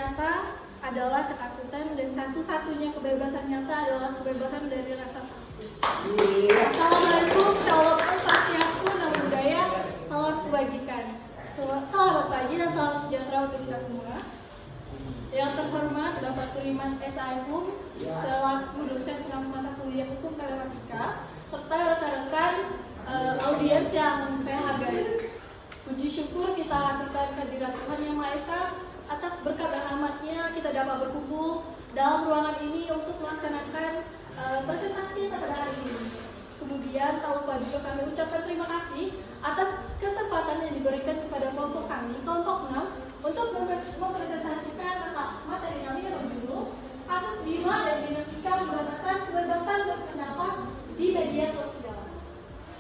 nyata adalah ketakutan, dan satu-satunya kebebasan nyata adalah kebebasan dari rasa takut. Assalamualaikum, shalom, swastiastu, namo buddhaya, salam kebajikan. Selamat pagi dan salam sejahtera untuk kita semua. Yang terhormat Bapak Tuliman S.A.Hum selaku dosen pengampu mata kuliah Hukum Telematika, serta rekan-rekan audiens yang saya hargai. Puji syukur kita aturkan kehadirat Tuhan Yang Maha Esa atas berkat dan rahmat-Nya kita dapat berkumpul dalam ruangan ini untuk melaksanakan presentasi pada hari ini. Kemudian tak lupa juga kami ucapkan terima kasih atas kesempatan yang diberikan kepada kelompok kami, kelompok 6, untuk mempresentasikan materi kami yang berjudul Kasus Bima dan Dinamika Pembatasan Kebebasan Berpendapat di Media Sosial.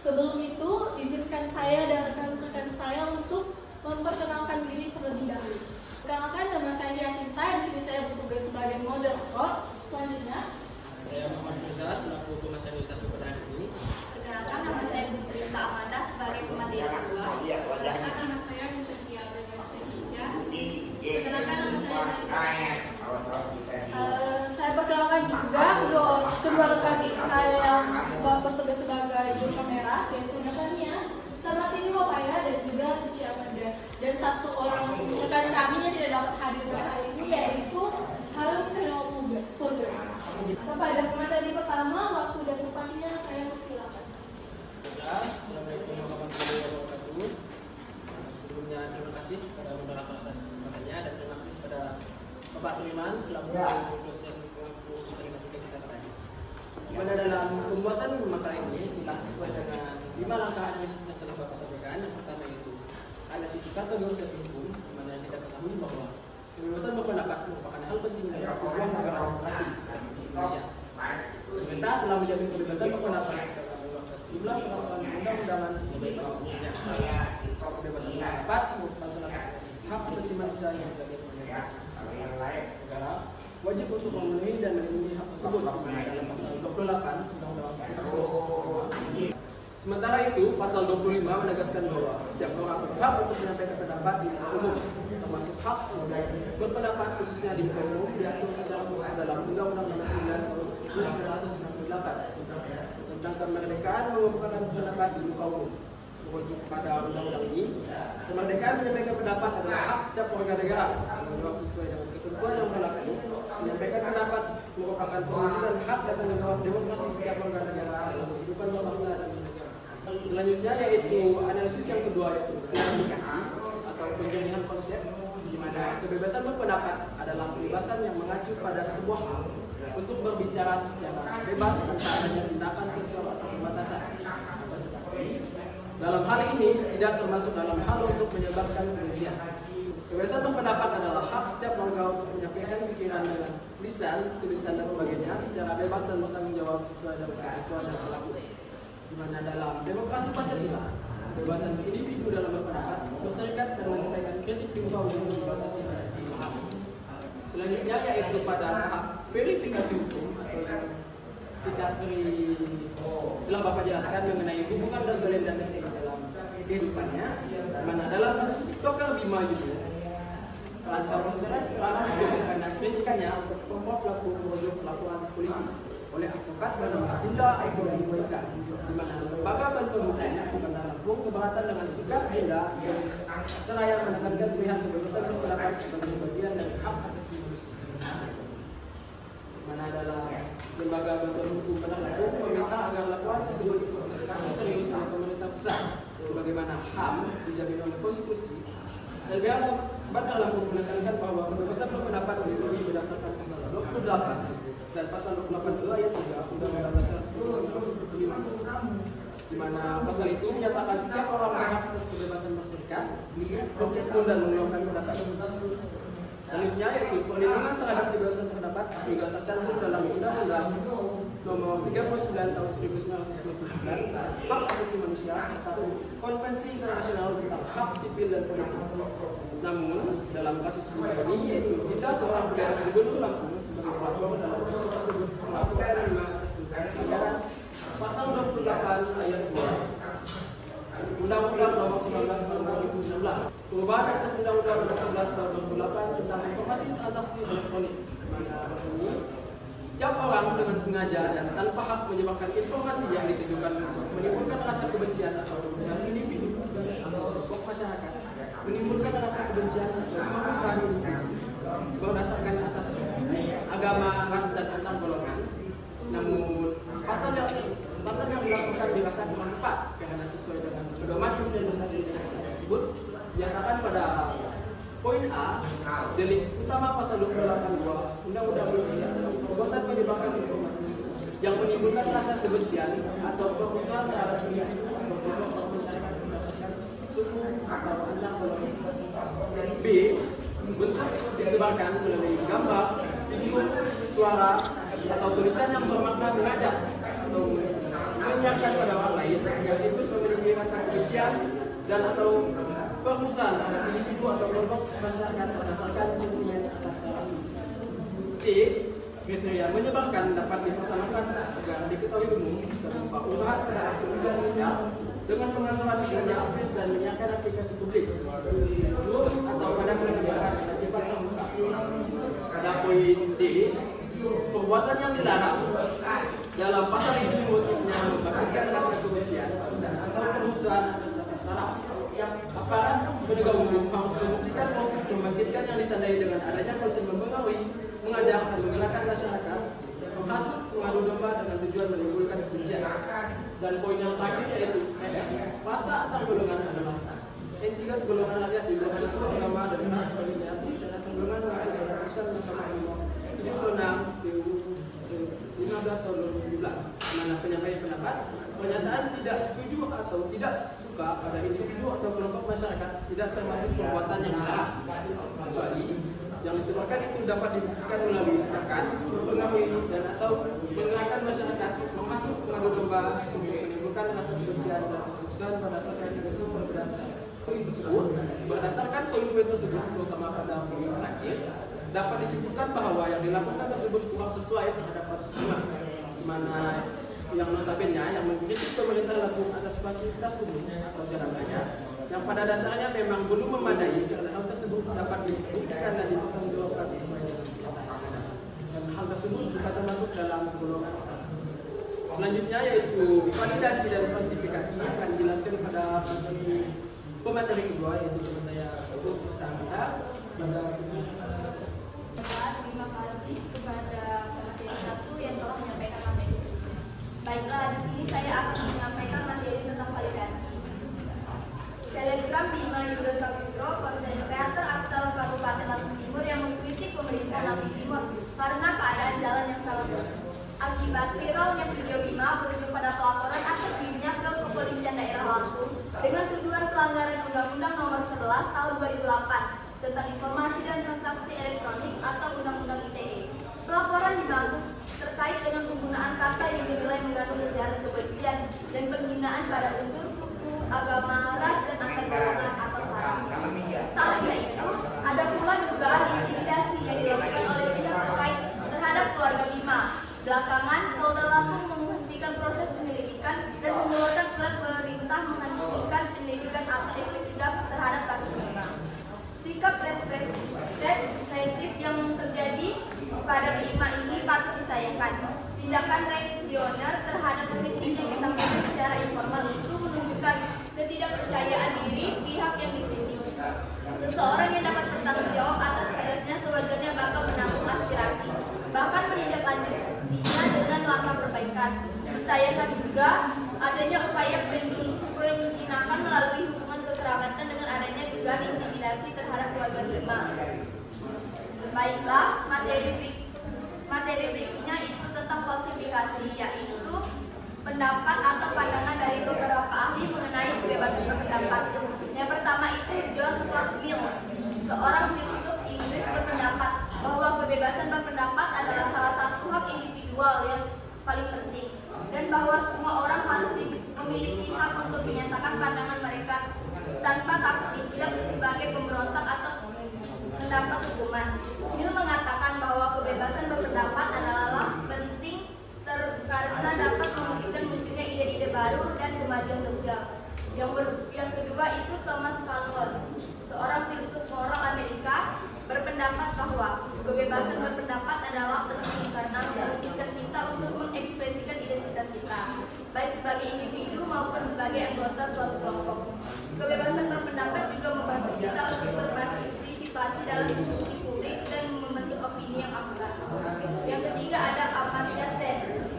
Sebelum itu, izinkan saya dan rekan-rekan saya untuk memperkenalkan diri terlebih dahulu. Perkenalkan, nama saya Yasinta, di sini saya bertugas sebagai moderator. Selanjutnya, saya Muhammad Mirza, selaku pemateri 1 pada hari ini. Perkenalkan, nama saya Bukrita Amanda sebagai pemateri 2. perkenalkan, nama saya Mutia Benasia. Perkenalkan, nama saya perkenalkan juga kedua rekan saya yang bertugas sebagai juru kamera, yaitu Natania, Salatini Wapaya, dan juga Cici Amanda. Dan satu orang rekan kami yang tidak dapat hadir pada hari ini, yaitu Harun Purga. Pada materi pertama, waktu dan tempatnya saya persilakan. Assalamualaikum warahmatullahi wabarakatuh. Sebelumnya terima kasih kepada moderator atas kesempatannya, dan terima kasih kepada Bapak Tuliman selaku dosen pengampu matematika kita tadi. Dimana dalam pembuatan materi ini telah sesuai dengan 5 langkah analisis yang telah Bapak sampaikan. Yang pertama itu analisis kategorisasi hukum, di mana kita ketahui bahwa kebebasan berpendapat merupakan hal penting dalam sebuah negara demokrasi seperti Indonesia. Pemerintah telah menjamin kebebasan berpendapat dalam sejumlah peraturan undang-undangan seperti kebebasan berpendapat merupakan salah satu hak asasi manusia yang menjadi negara wajib untuk memenuhi dan melindungi hak tersebut dalam pasal 28 Undang-Undang 1945. Sementara itu, pasal 25 menegaskan bahwa setiap orang berhak untuk menyampaikan pendapat di muka umum, termasuk hak berpendapat khususnya di muka umum diatur secara khusus dalam Undang-Undang Nomor 9 Tahun 1998 tentang kemerdekaan mengemukakan pendapat di muka umum. Merujuk kepada undang-undang ini, kemerdekaan menyampaikan pendapat adalah hak setiap warga negara yang menjawab sesuai dengan ketentuan yang berlaku. Menyampaikan pendapat merupakan perwujudan hak dan tanggung jawab demokrasi setiap warga negara dalam kehidupan berbangsa dan bernegara. Selanjutnya yaitu analisis yang kedua, yaitu klarifikasi atau penjelasan konsep, di mana kebebasan berpendapat adalah kebebasan yang mengacu pada sebuah hak untuk berbicara secara bebas tanpa adanya tindakan seksual atau pembatasan. Dalam hal ini tidak termasuk dalam hal untuk menyebabkan kebencian. Kebebasan berpendapat adalah hak setiap warga untuk menyampaikan pikiran dengan tulisan dan sebagainya secara bebas dan bertanggung jawab sesuai dengan ketentuan yang berlaku. Di mana dalam demokrasi Pancasila, kebebasan individu dalam berpendapat, berserikat dan menyampaikan kritik di muka umum dibatasi dan dipahami. Selanjutnya yaitu pada tahap verifikasi hukum atau yang tidak sering telah Bapak jelaskan mengenai hubungan Rosalind dan Messi dalam kehidupannya, mana dalam kasus TikToker Bima itu terancam karena kritikannya untuk kelompok pelaku merujuk pelaporan polisi oleh advokat bernama Hilda Aisyah Moika, di mana lembaga bantuan hukum di Bandar Lampung keberatan dengan sikap Hilda seraya menekankan pihak kebebasan berpendapat sebagai bagian dari hak asasi manusia. Mana dalam lembaga bantuan hukum Bandar Lampung meminta agar laporan tersebut diproses serius oleh pemerintah pusat sebagaimana HAM dijamin oleh konstitusi. LBH Bandar Lampung menekankan bahwa kebebasan berpendapat dilindungi berdasarkan pasal 28 dan pasal 28 ayat 3 Undang-Undang Dasar 1945, di mana pasal itu menyatakan setiap orang berhak atas kebebasan berserikat, berkumpul dan mengeluarkan pendapat. Selanjutnya yaitu perlindungan terhadap kebebasan pendapat juga tercantum dalam Undang-Undang Nomor 39 Tahun 1999 Hak Asasi Manusia serta Konvensi Internasional tentang Hak Sipil dan Politik. Namun dalam kasus Bima ini yaitu kita seorang pegawai gubernur Lampung sebagai pelapor dalam kasus tersebut melakukan pelanggaran pasal 28 ayat 2 Undang-Undang Nomor 19 Tahun 2016 perubahan atas Undang-Undang Nomor 11 Tahun 2008 tentang informasi transaksi ini, setiap orang dengan sengaja dan tanpa hak menyebarkan informasi yang ditujukan menimbulkan rasa kebencian atau kerusuhan individu atau kelompok masyarakat, menimbulkan rasa kebencian atau kerusuhan individu berdasarkan atas agama, ras dan antar golongan. Namun pasal yang dilakukan di pasal 4 karena sesuai dengan pedoman implementasi tersebut dinyatakan pada poin A, delik utama pasal 282 Undang-Undang ITE perbuatan menyebarkan informasi yang menimbulkan rasa kebencian atau permusuhan terhadap individu atau kelompok masyarakat berdasarkan suku atau antar golongan. B, bentuk disebarkan melalui gambar, video, suara, atau tulisan yang bermakna mengajak atau menyiarkan pada orang lain yang ikut memiliki rasa kebencian dan atau permusuhan terhadap individu atau kelompok masyarakat berdasarkan sentimen atas syarat. C, kriteria menyebarkan dapat dipersamakan agar diketahui umum berupa unggahan pada akun media sosial dengan pengaturan misalnya akses dan menyiarkan aplikasi publik atau pada penyebaran yang bersifat terbuka. Pada poin D, perbuatan yang dilarang dalam pasal ini motifnya membangkitkan rasa kebencian dan atau permusuhan atas dasar syarat. Aparat penegak hukum harus membuktikan motif membangkitkan yang ditandai dengan adanya konten mempengaruhi, mengajak dan menggerakkan masyarakat, menghasut, mengadu domba dengan tujuan menimbulkan kebencian. Dan poin yang terakhir yaitu fasa antar golongan adalah N3 segolongan rakyat di luar suku agama dan ras sebagainya dan antar golongan rakyat dalam keputusan Mahkamah Agung 15 tahun 2017 mana penyampaian pendapat pernyataan tidak setuju atau tidak suka pada individu atau kelompok masyarakat tidak termasuk perbuatan yang dilarang kecuali yang disebutkan itu dapat dibuktikan melalui tindakan mempengaruhi dan atau menggerakkan masyarakat menghasut, mengadu domba untuk menimbulkan rasa kebencian dan kerusuhan berdasarkan isu perbedaan tersebut. Berdasarkan poin-poin tersebut terutama pada poin terakhir dapat disebutkan bahwa yang dilakukan tersebut kurang sesuai terhadap kasus lima, di mana yang notabene yang mengkritik pemerintah laku atas fasilitas umum atau jalan raya yang pada dasarnya memang belum memadai karena hal tersebut dapat dibuktikan dan dipertanggungjawabkan sesuai dengan kenyataan dan hal tersebut juga termasuk dalam golongan satu. Selanjutnya yaitu validasi dan falsifikasi yang akan dijelaskan pada pemateri kedua yaitu teman saya Ustaz Amanda. Terima kasih kepada pemateri 1 yang telah menyampaikan materi. Baiklah, di sini saya akan menyampaikan materi tentang validasi. Selebgram Bima Yudo Saputro, konten kreator asal Kabupaten Lampung Timur yang mengkritik pemerintah Lampung Timur karena keadaan jalan yang salah. Akibat viralnya video Bima berujung pada pelaporan atas dirinya ke Kepolisian Daerah Lampung dengan tuduhan pelanggaran Undang-Undang Nomor 11 Tahun 2008 tentang informasi dan transaksi elektronik atau Undang-Undang ITE. Pelaporan dimaksud terkait dengan penggunaan kata yang dinilai mengandung ujaran kebencian dan penghinaan pada unsur suku, agama, ras, dan antar golongan atau sara. Tak hanya itu, ada pula dugaan intimidasi yang dilakukan oleh pihak terkait terhadap keluarga Bima. Belakangan, Polda Lampung menghentikan proses penyelidikan dan mengeluarkan surat perintah menghentikan penyelidikan atau SP3 terhadap kasus Bima. Sikap represif yang terjadi pada Bima ini patut disayangkan. Tindakan reaksioner terhadap kritik yang disampaikan secara informal itu menunjukkan ketidakpercayaan diri pihak yang dikritik. Seseorang yang dapat bertanggung jawab atas tugasnya sewajarnya bakal menampung aspirasi, bahkan menindaklanjutinya dengan langkah perbaikan. Disayangkan juga adanya upaya penjinakan melalui hubungan kekerabatan dengan adanya dugaan intimidasi terhadap keluarga Bima. Baiklah, materi berikutnya itu tentang falsifikasi, yaitu pendapat atau pandangan dari beberapa ahli mengenai kebebasan berpendapat. Yang pertama itu John Stuart Mill, seorang filsuf Inggris, berpendapat bahwa kebebasan berpendapat adalah salah satu hak individual yang paling penting dan bahwa semua orang harus memiliki hak untuk menyatakan pandangan mereka tanpa takut dicap sebagai pemberontak atau mendapat hukuman. Mill mengatakan bahwa kebebasan berpendapat adalah penting karena dapat memungkinkan munculnya ide-ide baru dan kemajuan sosial. Yang kedua hal penting karena memungkinkan kita untuk mengekspresikan identitas kita, baik sebagai individu maupun sebagai anggota suatu kelompok. Kebebasan berpendapat juga membantu kita untuk berpartisipasi dalam diskusi publik dan membentuk opini yang akurat. Yang ketiga ada Amartya Sen,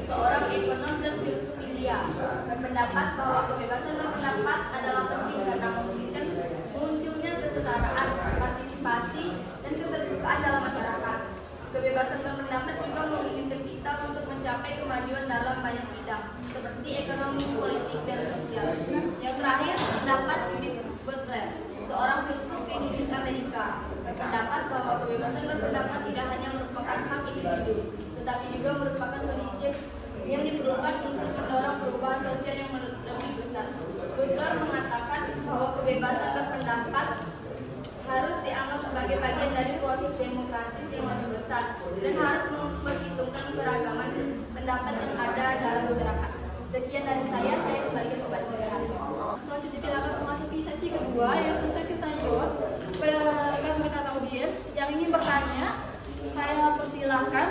seorang ekonom dan filsuf India, berpendapat bahwa kebebasan berpendapat adalah penting karena memungkinkan munculnya kesetaraan, partisipasi, dan keterbukaan dalam masyarakat. Kebebasan berpendapat juga memungkinkan kita untuk mencapai kemajuan dalam banyak bidang, seperti ekonomi, politik, dan sosial. Yang terakhir, pendapat Judith Butler, seorang filsuf feminis Amerika, berpendapat bahwa kebebasan berpendapat tidak hanya merupakan hak individu, tetapi juga merupakan kondisi yang diperlukan untuk mendorong perubahan sosial yang lebih besar. Butler mengatakan bahwa kebebasan berpendapat harus dianggap sebagai bagian dari proses demokratis yang lebih besar dan harus memperhitungkan keragaman pendapat yang ada dalam masyarakat. Sekian dari saya kembalikan kepada moderator. Selanjutnya kita akan memasuki sesi kedua, yaitu sesi tanya jawab kepada rekan-rekan audiens yang ingin bertanya. Saya persilahkan.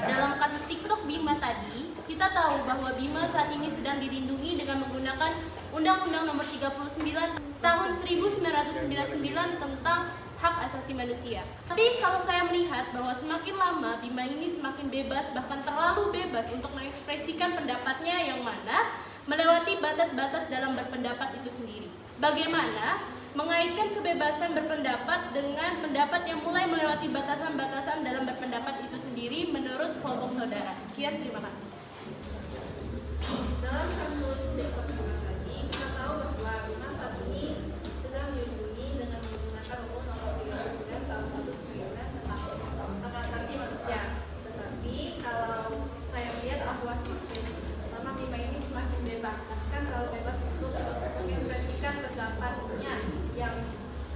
Dalam kasus TikTok Bima tadi, kita tahu bahwa Bima saat ini sedang dilindungi dengan menggunakan Undang-Undang Nomor 39 Tahun 1999 tentang Hak Asasi Manusia. Tapi kalau saya melihat bahwa semakin lama Bima ini semakin bebas, bahkan terlalu bebas untuk mengekspresikan pendapatnya yang mana melewati batas-batas dalam berpendapat itu sendiri. Bagaimana mengaitkan kebebasan berpendapat dengan pendapat yang mulai melewati batasan-batasan dalam berpendapat itu sendiri menurut kelompok saudara? Sekian, terima kasih. Dalam kasus Depok tadi, kita tahu bahwa Bima saat ini sedang dilindungi dengan menggunakan UU Nomor 39 Tahun 1999 tentang hak asasi manusia. Tetapi kalau saya melihat bahwa semakin lama Bima ini semakin bebas, bahkan terlalu bebas untuk mengekspresikan pendapatnya yang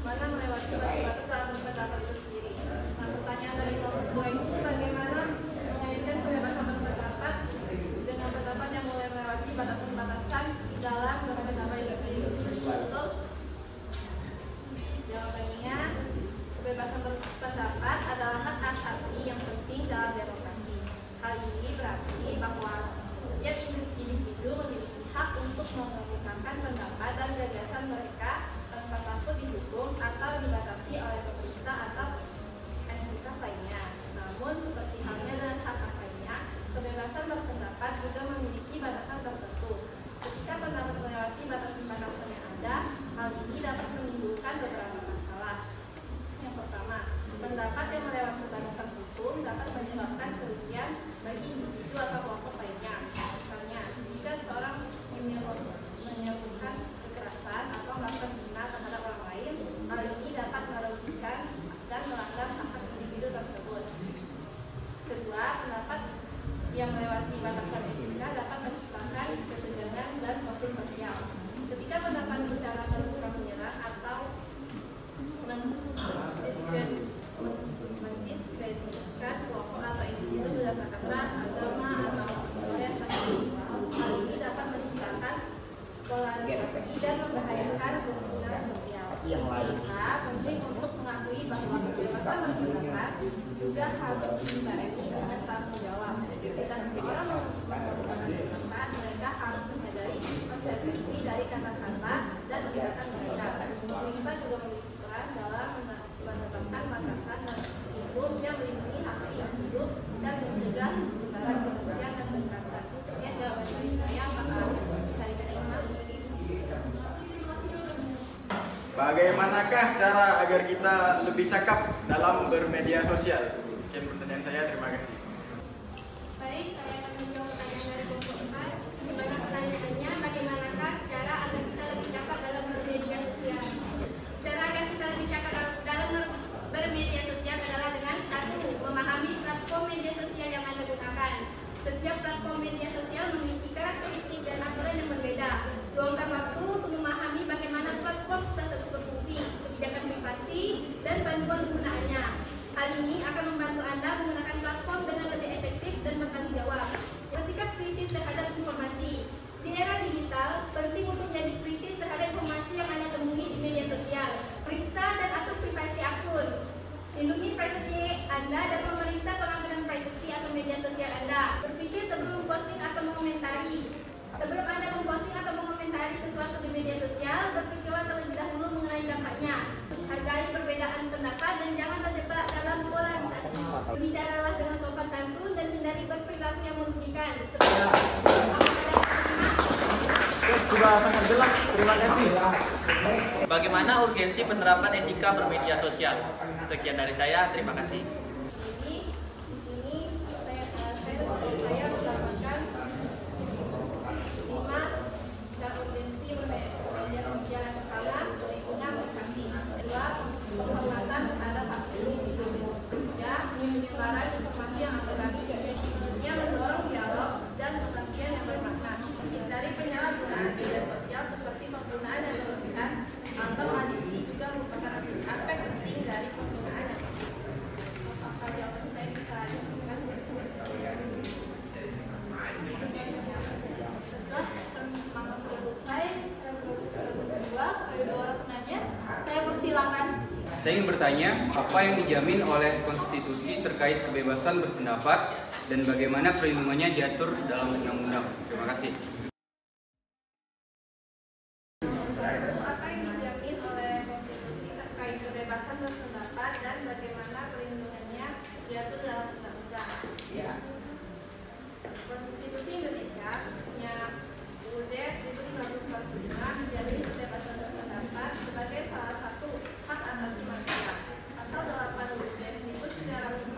mana melewati batas-batas dalam berpendapat itu sendiri. Nah, pertanyaan dari kelompok dua ini bagaimana mengaitkan kebebasan berpendapat dengan pendapat yang mulai melewati batasan-batasan dalam berpendapat itu sendiri? Betul? Jawabannya, kebebasan berpendapat adalah hak asasi yang penting dalam demokrasi. Hal ini berarti bahwa setiap individu memiliki hak untuk mengemukakan pendapat dan gagasan mereka tanpa takut dihukum atau dibatasi oleh pemerintah atau entitas lainnya. Namun seperti halnya dengan hak lainnya, kebebasan berpendapat juga memiliki batasan tertentu. Ketika pendapat melewati batasan-batasan yang ada, hal ini dapat menimbulkan beberapa masalah. Yang pertama, pendapat yang melewati batasan hukum dapat menyebabkan kerugian bagi individu atau kelompok lainnya. Misalnya, jika seorang menyebutkan kekerasan atau melakukan hina terhadap orang lain, hal ini dapat merugikan dan melanggar hak individu tersebut. Kedua, pendapat yang melewati batasan etika dapat menciptakan kesenjangan dan konflik sosial. Ketika pendapat secara terbuka menyerang atau mendiskreditkan kelompok atau individu berdasarkan ras, agama, atau orientasi seksual, hal ini dapat menciptakan polarisasi dan membahayakan kerukunan sosial. Maka penting untuk mengakui bahwa kebebasan berpendapat juga harus dibarengi dengan tanggung jawab. Ketika seseorang menggunakan pendapat, mereka harus menyadari konsekuensi dari kata-kata dan tindakan mereka. Pemerintah juga memiliki peran dalam menetapkan batasan dan hukum yang melindungi hak individu dan mencegah sebaran kebencian dan kekerasan. Sekian jawaban dari saya, maka bisa diterima. Bagaimanakah cara agar kita lebih cakap dalam bermedia sosial? Sekian pertanyaan saya, terima kasih. Baik, saya akan menjawab pertanyaan dari kelompok 4. Gimana pertanyaannya, bagaimanakah cara agar kita lebih cakap dalam bermedia sosial? Cara agar kita lebih cakap dalam bermedia sosial adalah dengan 1. Memahami platform media sosial yang Anda gunakan. Setiap platform media sosial memiliki karakteristik dan aturan yang berbeda. Luangkan waktu untuk memahami bagaimana platform tersebut berfungsi, kebijakan privasi, dan panduan penggunaannya. Hal ini akan Anda dan memeriksa pengambilan privasi atau media sosial Anda. Berpikir sebelum memposting atau mengomentari. Sebelum Anda memposting atau mengomentari sesuatu di media sosial, berpikirlah terlebih dahulu mengenai dampaknya. Hargai perbedaan pendapat dan jangan terjebak dalam polarisasi. Berbicaralah dengan sopan santun dan hindari berperilaku yang merugikan. Sudah sangat jelas, terima kasih. Bagaimana urgensi penerapan etika bermedia sosial? Sekian dari saya, terima kasih. Jadi di sini saya menggambarkan 5 dan urgensi media sosial. Yang pertama, perlindungan privasi. Kedua, penghormatan terhadap hak individu. Ketiga, penyebaran informasi yang akurat. Yang mendorong dialog dan pengkajian yang bermakna. Dari penyalahgunaan media sosial seperti penggunaan yang berlebihan atau adiksi juga merupakan aspek penting dari penggunaan yang etis. Apakah jawaban saya bisa dilakukan? Setelah pertemuan selesai, kedua, ada orang penanya, saya persilakan. Saya ingin bertanya, apa yang dijamin oleh konstitusi terkait kebebasan berpendapat dan bagaimana perlindungannya diatur dalam undang-undang? Terima kasih. Apa yang dijamin oleh konstitusi terkait kebebasan berpendapat dan bagaimana perlindungannya diatur dalam undang-undang? Konstitusi Indonesia punya UUD 1945 menjamin kebebasan berpendapat sebagai salah satu hak asasi manusia. Pasal 8 UUD 1945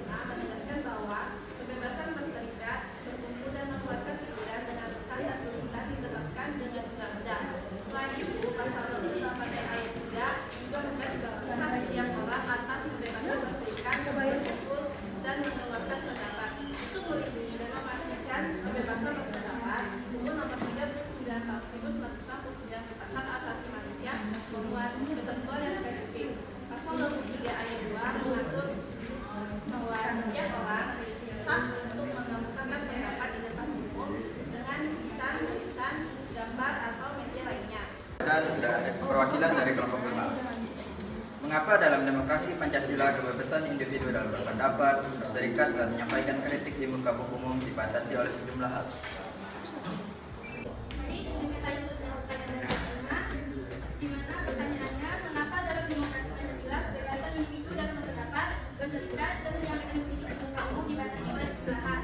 menegaskan bahwa kebebasan berserikat, berkumpul dan mengeluarkan pikiran dengan lisan dan tulisan ditetapkan dengan undang-undang. Selain itu, pasal 28 ayat 3 juga menggarisbawahi hak setiap orang atas kebebasan berserikat, berkumpul dan mengeluarkan pendapat. Untuk melindungi dan memastikan kebebasan berpendapat, UU Nomor 39 Tahun 1949 tentang Hak Asasi Manusia memuat ketentuan yang spesifik. Pasal 23 ayat 2 mengatur bahwa setiap orang memiliki hak untuk mengemukakan pendapat di depan umum dengan tulisan, gambar atau media lainnya. Dan perwakilan dari kelompok berikut. Mengapa dalam demokrasi Pancasila kebebasan individu dalam berpendapat, berserikat dan menyampaikan kritik di muka umum dibatasi oleh sejumlah hal? Di mana pertanyaannya, mengapa dalam demokrasi Pancasila kebebasan individu dalam berpendapat, berserikat dan menyampaikan kritik di muka umum dibatasi oleh sejumlah hal?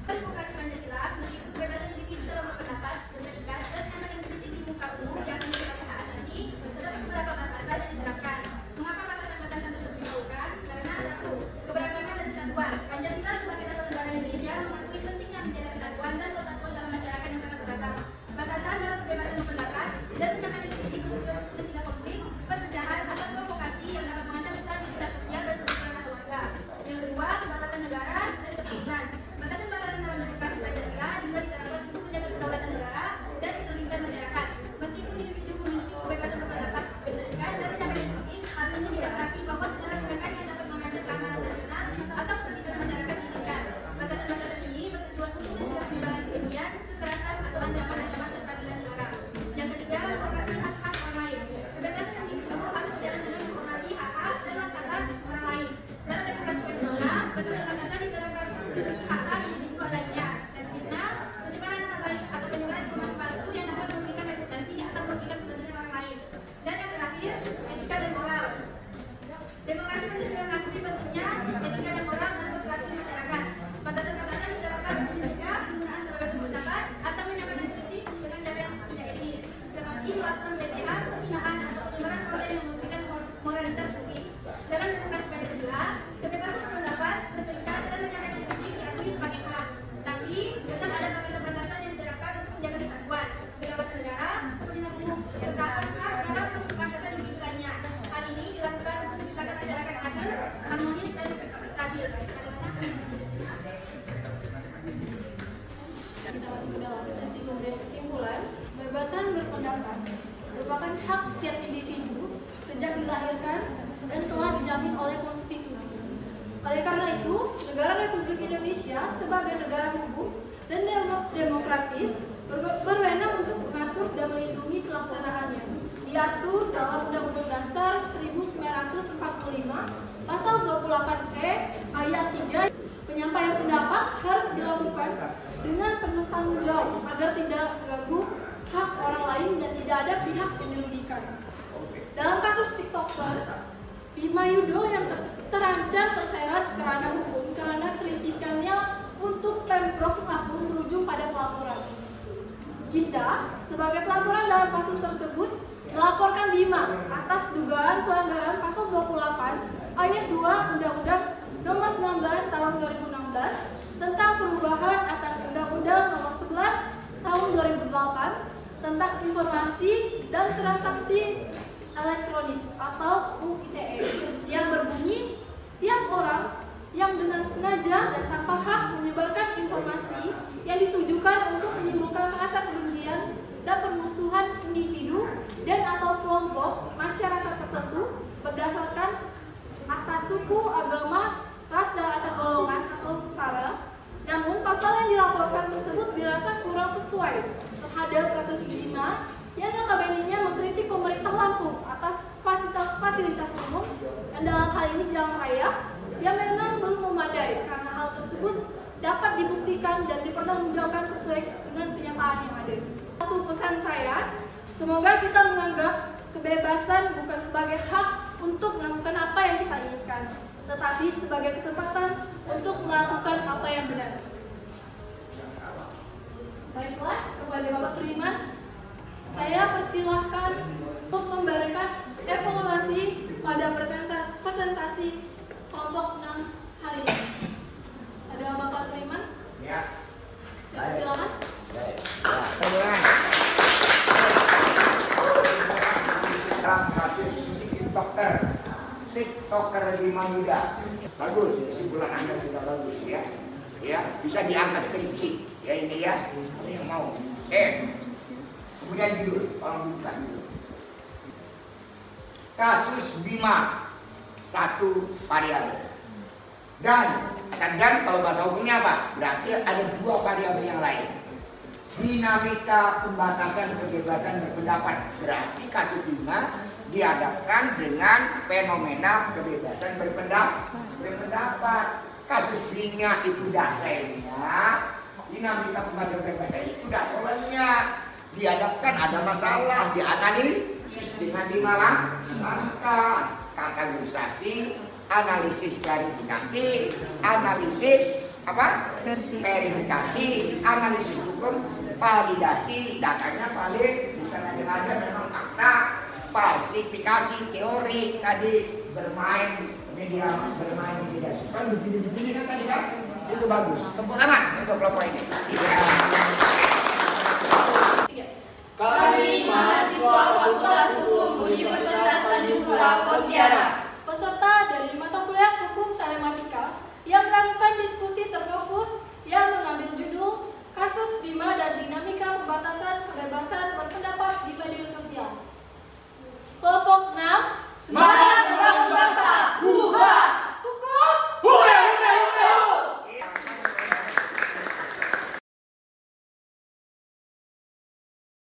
Demokrasi Pancasila, meskipun kebebasan individu dalam berpendapat, berserikat dan menyampaikan kritik di muka umum yang merupakan hak asasi, terdapat beberapa batasan yang diterapkan. Mengapa batasan-batasan tersebut dilakukan? Karena satu, keberagaman dan kesatuan. Pancasila sebagai dasar negara Indonesia mengakui pentingnya menjaga kesatuan dan persatuan dalam masyarakat yang sangat beragam. Batasan dalam kebebasan berpendapat dan menyampaikan kritik mencegah konflik, perpecahan atau provokasi yang dapat mengancam stabilitas sosial dan kerukunan keluarga. Yang kedua, kedaulatan negara dan keturunan. Batasan-batasan dalam demokrasi Pancasila juga diterapkan untuk menjaga kedaulatan negara dan keterlibatan masyarakat. Meskipun individu memiliki kebebasan berpendapat, berserikat dan menyampaikan kritik, hal ini tidak berarti bahwa secara tindakan yang dapat mengancam keamanan nasional atau keterlibatan masyarakat diizinkan. Batasan-batasan ini bertujuan untuk mencegah penyebaran kebencian, kekerasan atau ancaman-ancaman kestabilan negara. Yang ketiga, menghormati hak-hak orang lain. Kebebasan individu harus sejalan dengan menghormati hak-hak dan martabat orang lain. Dalam demokrasi Pancasila, batasan-batasan diterapkan untuk hak-hak individu lainnya dan fitnah, pencemaran nama baik atau penyebaran informasi palsu yang dapat merugikan reputasi atau merugikan kepentingan orang lain. Dan yang terakhir, etika dan moral. Demokrasi Pancasila mengakui pentingnya etika dan moral dalam berperilaku di masyarakat. Batasan-batasan diterapkan untuk mencegah penggunaan kebebasan pendapat atau menyampaikan kritik dengan cara yang tidak etis, seperti melakukan pelecehan, penghinaan atau penyebaran konten yang merugikan moralitas publik. Dalam demokrasi Pancasila, kebebasan berpendapat, berserikat dan menyampaikan kritik diakui sebagai hak. Tapi tetap ada batasan-batasan yang diterapkan untuk menjaga kesatuan, kedaulatan negara, kepentingan umum, serta hak dalam pemberantasan individu lainnya. Hal ini dilakukan untuk menciptakan masyarakat yang adil, harmonis dan stabil. Kita masuk ke dalam sesi kesimpulan. Kebebasan berpendapat merupakan hak setiap individu sejak dilahirkan dan telah dijamin oleh konstitusi. Oleh karena itu, negara Republik Indonesia sebagai negara hukum dan demokratis berwenang untuk mengatur dan melindungi pelaksanaannya. Diatur dalam Undang-Undang Dasar 1945 Pasal 28 28E ayat 3, penyampaian pendapat harus dilakukan dengan penuh tanggung jawab agar tidak mengganggu hak orang lain dan tidak ada pihak yang dirugikan. Dalam kasus TikToker Bima Yudo yang terancam terseret kerana hukum karena kritikannya untuk Pemprov Lampung berujung pada pelaporan. Kita sebagai pelaporan dalam kasus tersebut melaporkan Bima atas dugaan pelanggaran pasal 28 ayat 2 Undang-Undang Nomor 19 Tahun 2016 tentang perubahan atas Undang-Undang Nomor 11 Tahun 2008 tentang informasi dan transaksi elektronik atau UITE yang berbunyi setiap orang yang dengan sengaja dan tanpa hak menyebarkan informasi yang ditujukan untuk menimbulkan rasa kebencian dan permusuhan individu dan atau kelompok masyarakat tertentu berdasarkan atas suku, agama, ras dan latar golongan atau sara. Namun pasal yang dilaporkan tersebut dirasa kurang sesuai terhadap kasus Bima yang notabene-nya mengkritik pemerintah Lampung atas fasilitas umum dan dalam hal ini jalan raya yang memang belum memadai karena hal tersebut dapat dibuktikan dan dipertanggungjawabkan sesuai dengan kenyataan yang ada. Satu pesan saya, semoga kita menganggap kebebasan bukan sebagai hak untuk melakukan apa yang kita inginkan, tetapi sebagai kesempatan untuk melakukan apa yang benar. Baiklah, kepada Bapak Tuliman, saya persilahkan untuk memberikan evaluasi pada presentasi kelompok 6 hari ini. Ada Bapak Tuliman? Ya. Silakan. Dalam kasus TikToker Bima Yudo, bagus, kesimpulan Anda sudah bagus ya. Ya, bisa diangkat skripsi. Ya ini ya, ada yang mau. Kemudian judul, tolong buka dulu. Kasus Bima, satu variabel. Dan kalau bahasa hukumnya apa? Berarti ada dua variabel yang lain. Dinamika pembatasan kebebasan berpendapat. Berarti kasus Bima dihadapkan dengan fenomena kebebasan berpendapat. Kasus Bima itu dasarnya, dinamika pembatasan kebebasan itu dasarnya. Dihadapkan ada masalah, dianalisis dengan 5 langkah: kategorisasi, analisis klarifikasi, analisis verifikasi, analisis hukum, validasi, datanya valid, bukan ada memang fakta, falsifikasi, teori, tadi bermain media kan begini kan tadi kan, itu bagus. Tepuk tangan untuk kelompok ini. Kami mahasiswa Fakultas Hukum Universitas Tanjung Pura Pontianak